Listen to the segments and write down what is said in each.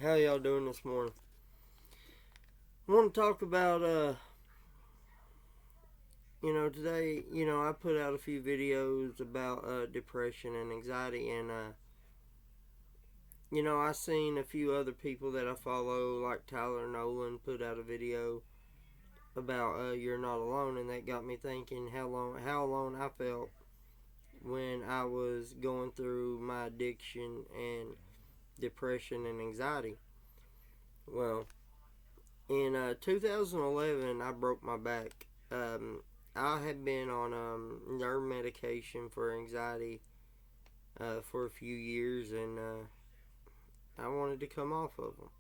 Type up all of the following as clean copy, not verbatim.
How y'all doing this morning? I want to talk about, today, I put out a few videos about depression and anxiety, and, I seen a few other people that I follow, like Tyler Nolan, put out a video about You're Not Alone, and that got me thinking how alone I felt when I was going through my addiction and depression and anxiety. Well, in 2011, I broke my back. I had been on nerve medication for anxiety for a few years, and I wanted to come off of them.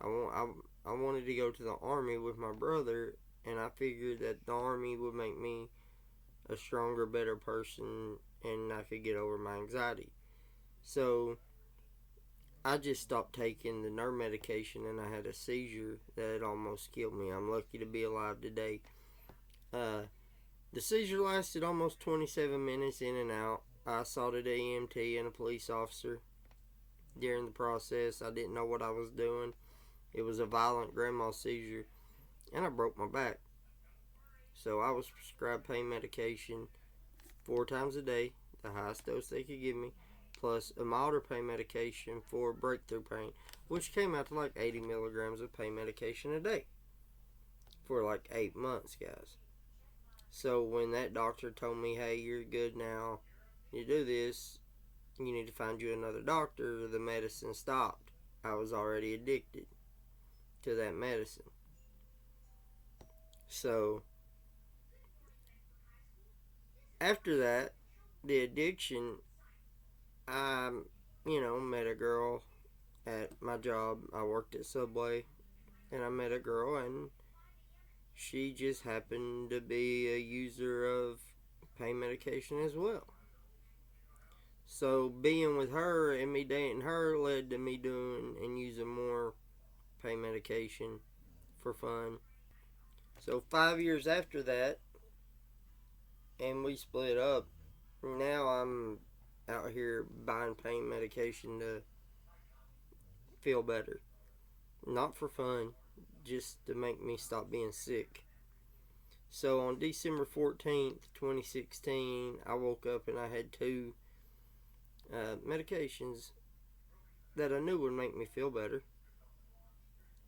I wanted to go to the army with my brother, and I figured that the army would make me a stronger, better person, and I could get over my anxiety. So I just stopped taking the nerve medication, and I had a seizure that almost killed me. I'm lucky to be alive today. Uh, the seizure lasted almost 27 minutes in and out. I assaulted an EMT and a police officer during the process. I didn't know what I was doing. It was a violent grand mal seizure, and I broke my back. So I was prescribed pain medication 4 times a day, the highest dose they could give me, plus a milder pain medication for breakthrough pain, which came out to like 80 milligrams of pain medication a day for like 8 months, guys. So when that doctor told me, hey, you're good now, you do this, you need to find you another doctor, the medicine stopped. I was already addicted to that medicine. So after that, the addiction, I, met a girl at my job. I worked at Subway, and I met a girl, and she just happened to be a user of pain medication as well. So being with her and me dating her led to me doing and using more pain medication for fun. So 5 years after that, and we split up. Now I'm out here buying pain medication to feel better, not for fun, just to make me stop being sick. So on December 14th, 2016, I woke up and I had two medications that I knew would make me feel better,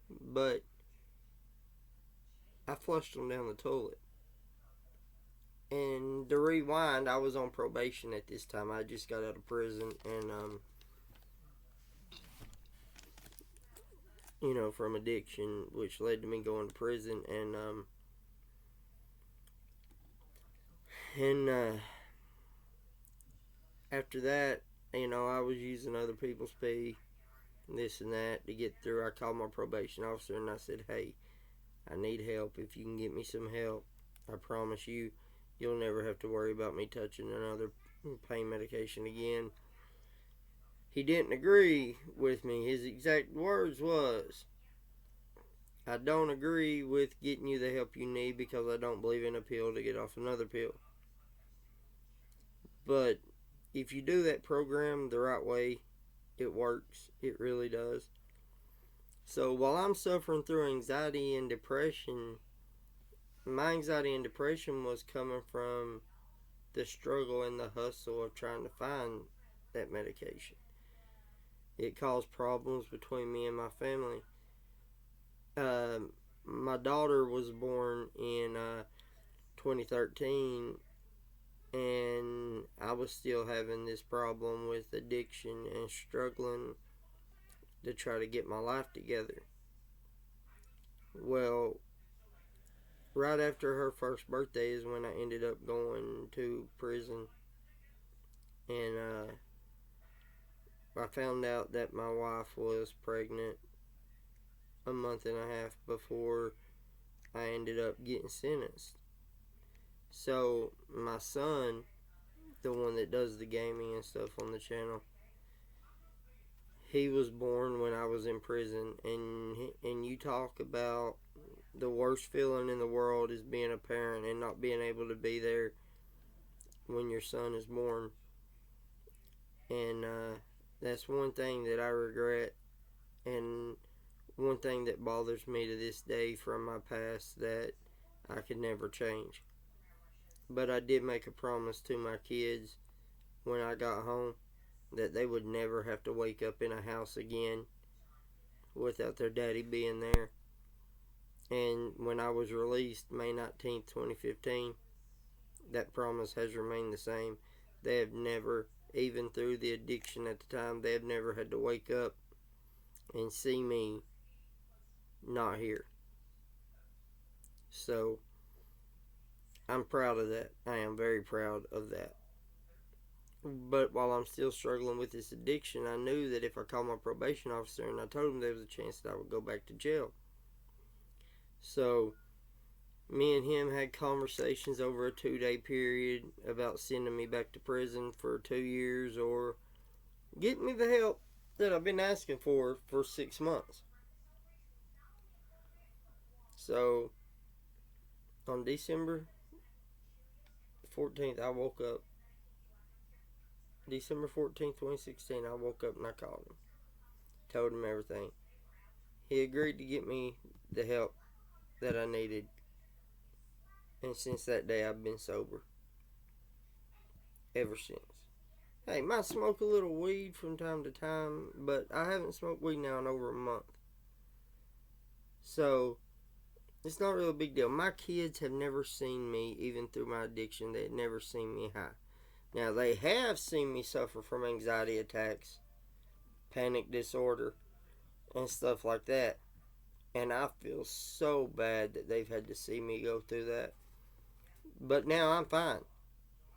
but I flushed them down the toilet. And to rewind, I was on probation at this time. I just got out of prison, and from addiction, which led to me going to prison, and after that, I was using other people's pee, this and that to get through. I called my probation officer and I said, "Hey, I need help. If you can get me some help, I promise you'll never have to worry about me touching another pain medication again." He didn't agree with me. His exact words was, "I don't agree with getting you the help you need because I don't believe in a pill to get off another pill. But if you do that program the right way, it works. It really does." So while I'm suffering through anxiety and depression, my anxiety and depression was coming from the struggle and the hustle of trying to find that medication. It caused problems between me and my family. My daughter was born in 2013, and I was still having this problem with addiction and struggling to try to get my life together. Well, right after her first birthday is when I ended up going to prison, and I found out that my wife was pregnant a month and a half before I ended up getting sentenced. So my son, the one that does the gaming and stuff on the channel, he was born when I was in prison, and you talk about the worst feeling in the world is being a parent and not being able to be there when your son is born. And that's one thing that I regret And one thing that bothers me to this day from my past that I could never change. But I did make a promise to my kids when I got home that they would never have to wake up in a house again without their daddy being there. And when I was released May 19th, 2015, that promise has remained the same. They have never, even through the addiction at the time, they have never had to wake up and see me not here. So I'm proud of that. I am very proud of that. But while I'm still struggling with this addiction, I knew that if I called my probation officer and I told him there was a chance that I would go back to jail. So me and him had conversations over a 2-day period about sending me back to prison for 2 years or getting me the help that I've been asking for 6 months. So on December 14th, I woke up. December 14th, 2016, I woke up and I called him. Told him everything. He agreed to get me the help that I needed. And since that day, I've been sober. Ever since. Hey, might smoke a little weed from time to time, but I haven't smoked weed now in over a month. So it's not really a big deal. My kids have never seen me, even through my addiction, they had never seen me high. Now, they have seen me suffer from anxiety attacks, panic disorder, and stuff like that. And I feel so bad that they've had to see me go through that. But now I'm fine.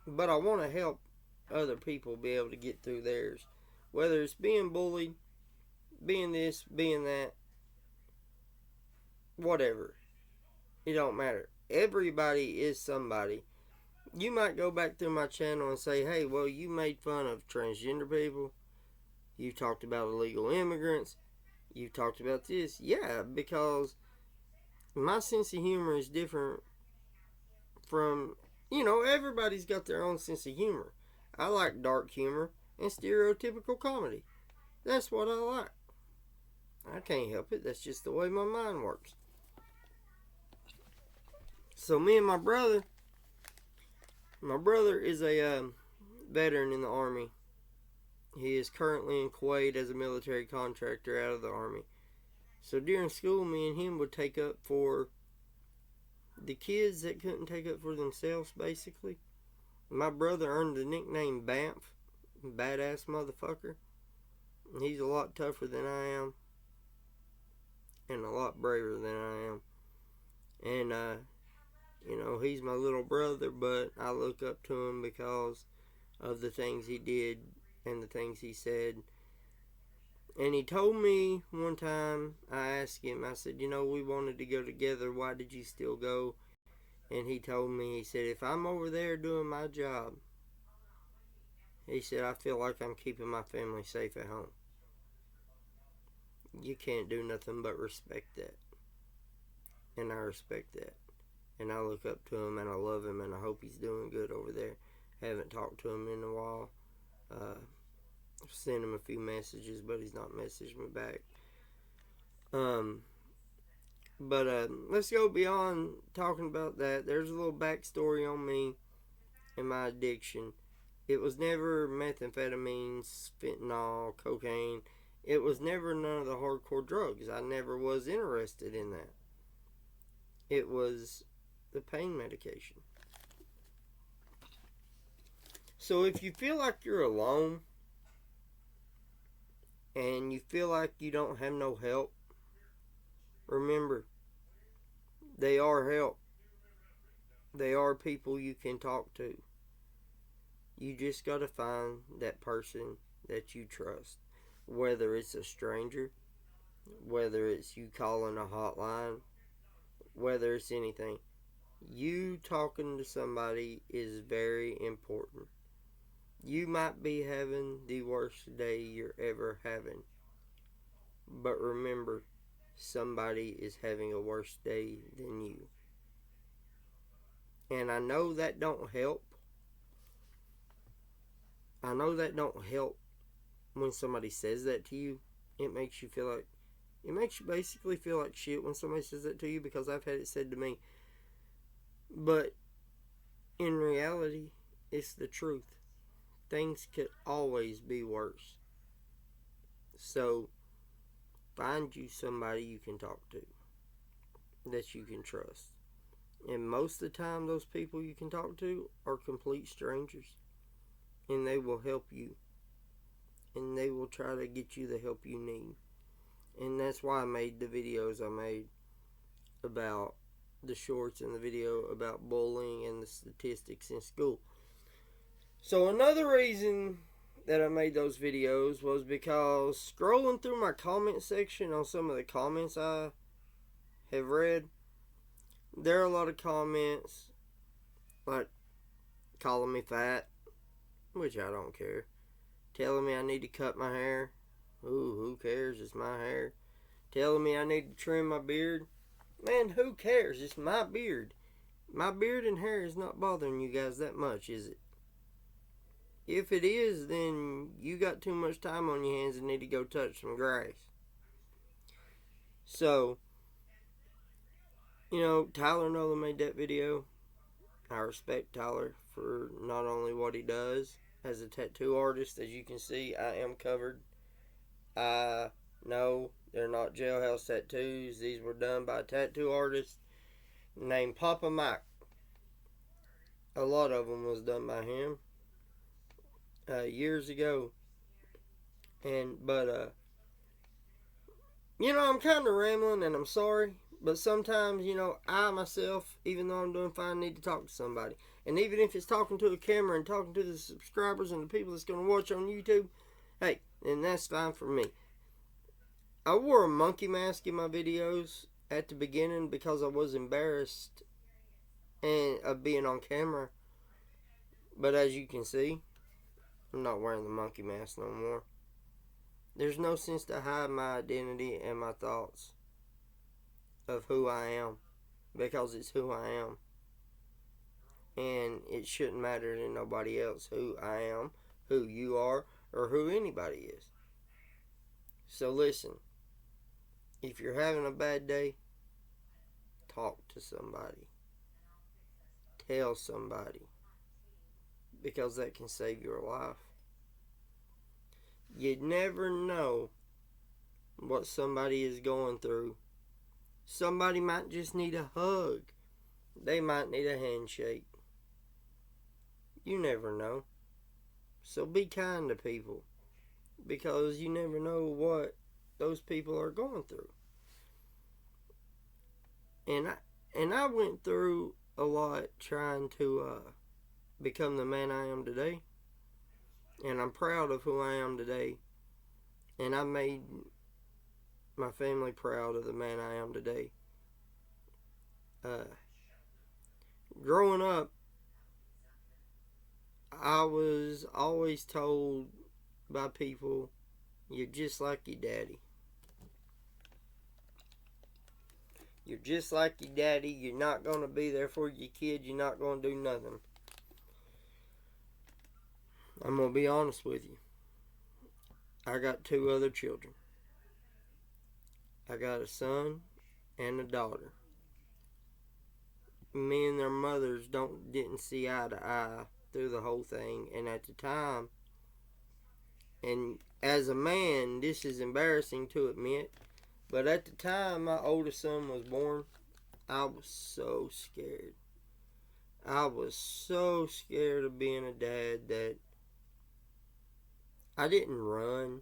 But I want to help other people be able to get through theirs. Whether it's being bullied, being this, being that, whatever. It don't matter. Everybody is somebody. You might go back through my channel and say, hey, well, you made fun of transgender people. You talked about illegal immigrants. You talked about this. Yeah, because my sense of humor is different from, everybody's got their own sense of humor. I like dark humor and stereotypical comedy. That's what I like. I can't help it. That's just the way my mind works. So me and my brother is a veteran in the Army. He is currently in Kuwait as a military contractor out of the Army. So during school, me and him would take up for the kids that couldn't take up for themselves, basically. My brother earned the nickname Banff, badass motherfucker. He's a lot tougher than I am, and a lot braver than I am. And, he's my little brother, but I look up to him because of the things he did and the things he said. And he told me one time, I asked him, I said, we wanted to go together. Why did you still go? And he told me, he said, if I'm over there doing my job, he said, I feel like I'm keeping my family safe at home. You can't do nothing but respect that. And I respect that. And I look up to him and I love him and I hope he's doing good over there. Haven't talked to him in a while. I've sent him a few messages, but he's not messaged me back. But let's go beyond talking about that. There's a little backstory on me and my addiction. It was never methamphetamines, fentanyl, cocaine. It was never none of the hardcore drugs. I never was interested in that. It was the pain medication. So if you feel like you're alone and you feel like you don't have no help, remember, they are help. They are people you can talk to. You just got to find that person that you trust. Whether it's a stranger, whether it's you calling a hotline, whether it's anything. You talking to somebody is very important. You might be having the worst day you're ever having. But remember, somebody is having a worse day than you. And I know that don't help. I know that don't help when somebody says that to you. It makes you feel like It makes you basically feel like shit when somebody says that to you, because I've had it said to me. But in reality, it's the truth. Things could always be worse. So, find you somebody you can talk to that you can trust. And most of the time, those people you can talk to are complete strangers. And they will help you. And they will try to get you the help you need. And that's why I made the videos I made about the shorts and the video about bullying and the statistics in school. So another reason that I made those videos was because scrolling through my comment section on some of the comments I have read, there are a lot of comments like calling me fat, which I don't care, telling me I need to cut my hair. Ooh, who cares? It's my hair. Telling me I need to trim my beard. Man, who cares? It's my beard. My beard and hair is not bothering you guys that much, is it? If it is, then you got too much time on your hands and need to go touch some grass. So, Tyler Nolan made that video. I respect Tyler for not only what he does as a tattoo artist. As you can see, I am covered. I know they're not jailhouse tattoos. These were done by a tattoo artist named Papa Mike. A lot of them was done by him years ago. But I'm kind of rambling, and I'm sorry. But sometimes, I myself, even though I'm doing fine, need to talk to somebody. And even if it's talking to a camera and talking to the subscribers and the people that's going to watch on YouTube, hey, then that's fine for me. I wore a monkey mask in my videos at the beginning because I was embarrassed of being on camera. But as you can see, I'm not wearing the monkey mask no more. There's no sense to hide my identity and my thoughts of who I am, because it's who I am. And it shouldn't matter to nobody else who I am, who you are, or who anybody is. So listen, if you're having a bad day, talk to somebody. Tell somebody. Because that can save your life. You never know what somebody is going through. Somebody might just need a hug. They might need a handshake. You never know. So be kind to people, because you never know what those people are going through. And I went through a lot trying to become the man I am today. And I'm proud of who I am today. And I made my family proud of the man I am today. Growing up, I was always told by people, you're just like your daddy. You're just like your daddy. You're not going to be there for your kid. You're not going to do nothing. I'm going to be honest with you. I got 2 other children. I got a son and a daughter. Me and their mothers didn't see eye to eye through the whole thing. And at the time, and as a man, this is embarrassing to admit, but at the time my oldest son was born, I was so scared. I was so scared of being a dad that I didn't run.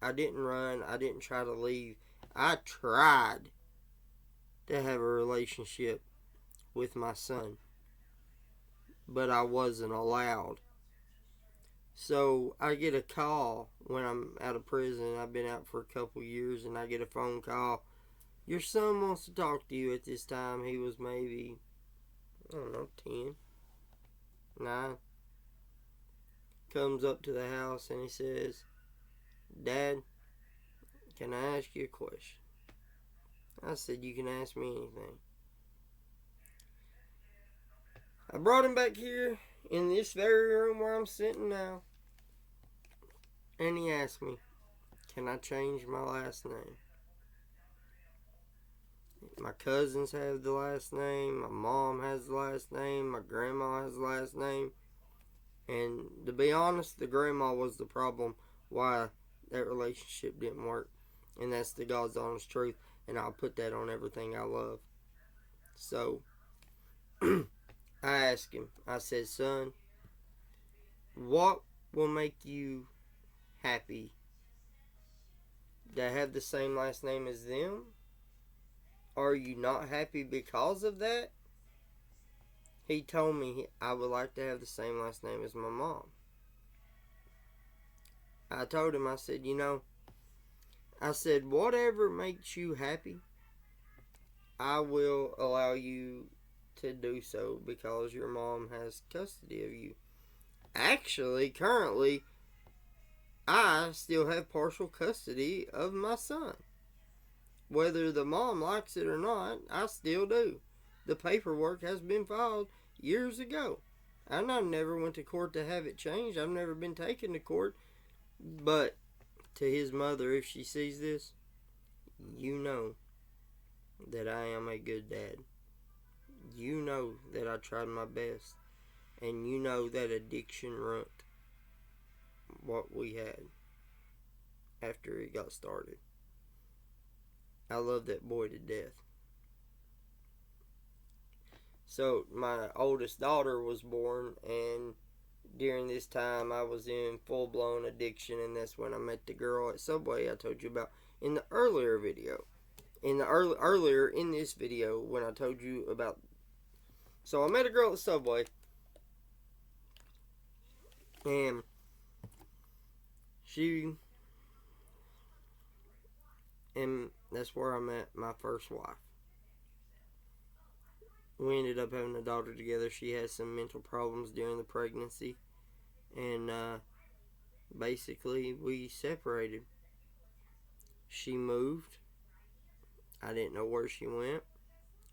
I didn't try to leave. I tried to have a relationship with my son, but I wasn't allowed. So I get a call when I'm out of prison. I've been out for a couple years, and I get a phone call. Your son wants to talk to you at this time. He was maybe, 10, 9. Comes up to the house and he says, Dad, can I ask you a question? I said, you can ask me anything. I brought him back here in this very room where I'm sitting now. And he asked me, Can I change my last name? My cousins have the last name. My mom has the last name. My grandma has the last name. And to be honest, the grandma was the problem why that relationship didn't work. And that's the God's honest truth. And I'll put that on everything I love. So, I asked him, I said, son, what will make you happy? To have the same last name as them? Are you not happy because of that? He told me I would like to have the same last name as my mom. I told him, I said, I said, whatever makes you happy, I will allow you to do so because your mom has custody of you. Actually, currently, I still have partial custody of my son. Whether the mom likes it or not, I still do. The paperwork has been filed years ago. And I never went to court to have it changed. I've never been taken to court. But to his mother, if she sees this, you know that I am a good dad. You know that I tried my best. And you know that addiction ruined what we had after it got started. I love that boy to death. So my oldest daughter was born, and during this time I was in full-blown addiction, and that's when I met the girl at Subway I told you about in the earlier video. Earlier in this video when I told you about. So I met a girl at Subway, and that's where I met my first wife. We ended up having a daughter together. She had some mental problems during the pregnancy, and basically we separated. She moved. I didn't know where she went.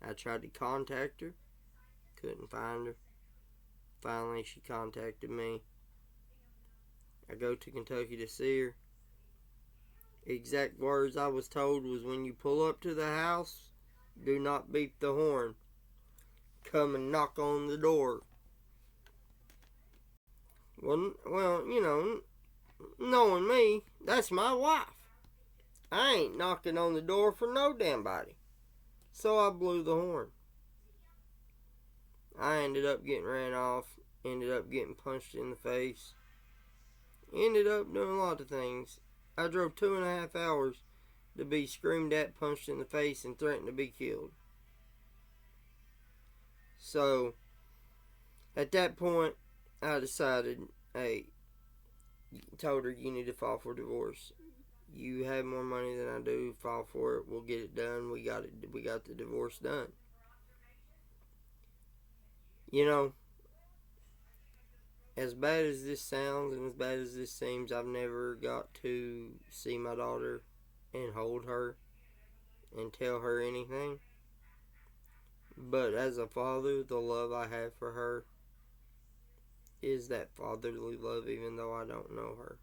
I tried to contact her. Couldn't find her. Finally, she contacted me. I go to Kentucky to see her. Exact words I was told was, when you pull up to the house, do not beep the horn. Come and knock on the door. Well, knowing me, that's my wife. I ain't knocking on the door for no damn body. So I blew the horn. I ended up getting ran off. Ended up getting punched in the face. Ended up doing a lot of things. I drove 2.5 hours to be screamed at, punched in the face, and threatened to be killed. So, at that point, I decided, told her, you need to file for divorce. You have more money than I do, file for it, we'll get it done. We got the divorce done. As bad as this sounds and as bad as this seems, I've never got to see my daughter and hold her and tell her anything. But as a father, the love I have for her is that fatherly love, even though I don't know her.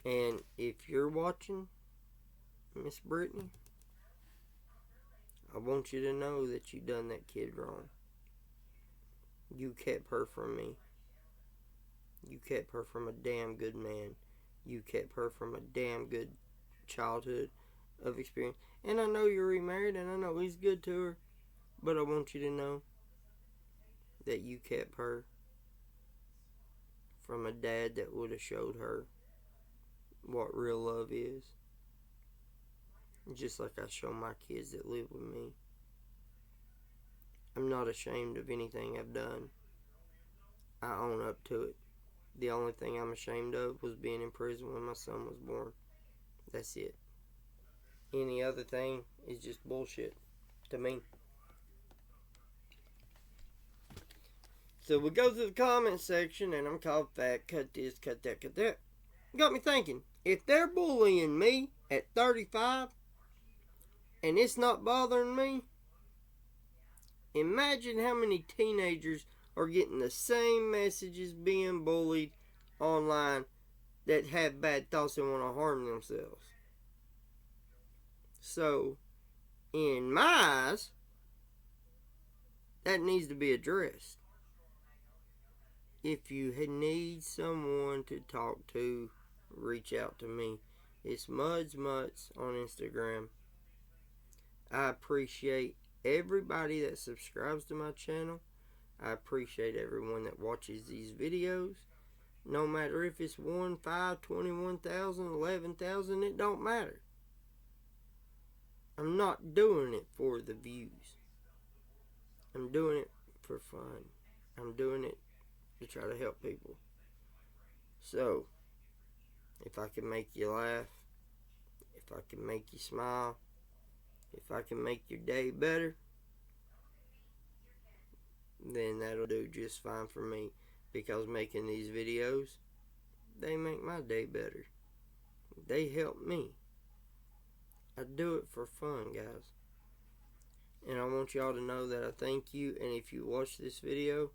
And if you're watching, Miss Brittany, I want you to know that you done that kid wrong. You kept her from me. You kept her from a damn good man. You kept her from a damn good childhood of experience. And I know you're remarried, and I know he's good to her. But I want you to know that you kept her from a dad that would have showed her what real love is. Just like I show my kids that live with me. I'm not ashamed of anything I've done. I own up to it. The only thing I'm ashamed of was being in prison when my son was born. That's it. Any other thing is just bullshit to me. So we go to the comment section, and I'm called fat, cut this, cut that, cut that. Got me thinking, if they're bullying me at 35 and it's not bothering me, imagine how many teenagers are getting the same messages being bullied online that have bad thoughts and want to harm themselves. So, in my eyes, that needs to be addressed. If you need someone to talk to, reach out to me. It's Muds Mutts on Instagram. I appreciate everybody that subscribes to my channel. I appreciate everyone that watches these videos. No matter if it's 1, 5, 21,000, 11,000, it don't matter. I'm not doing it for the views. I'm doing it for fun. I'm doing it to try to help people. So, if I can make you laugh, if I can make you smile, if I can make your day better, then that'll do just fine for me. Because making these videos, they make my day better. They help me. I do it for fun, guys. And I want y'all to know that I thank you. And if you watch this video,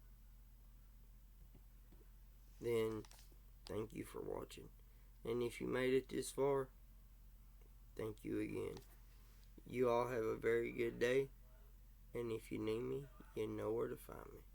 then thank you for watching. And if you made it this far, thank you again. You all have a very good day. And if you need me, you know where to find me.